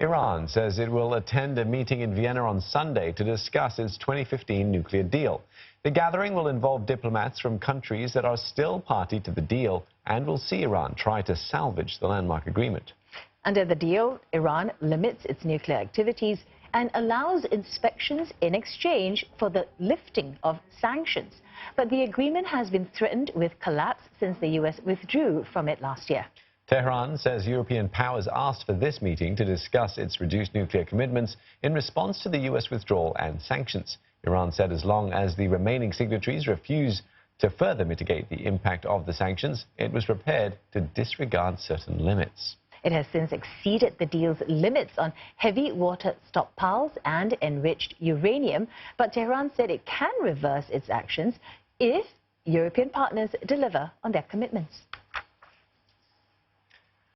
Iran says it will attend a meeting in Vienna on Sunday to discuss its 2015 nuclear deal. The gathering will involve diplomats from countries that are still party to the deal and will see Iran try to salvage the landmark agreement. Under the deal, Iran limits its nuclear activities and allows inspections in exchange for the lifting of sanctions. But the agreement has been threatened with collapse since the U.S. withdrew from it last year. Tehran says European powers asked for this meeting to discuss its reduced nuclear commitments in response to the U.S. withdrawal and sanctions. Iran said as long as the remaining signatories refuse to further mitigate the impact of the sanctions, it was prepared to disregard certain limits. It has since exceeded the deal's limits on heavy water stockpiles and enriched uranium, but Tehran said it can reverse its actions if European partners deliver on their commitments.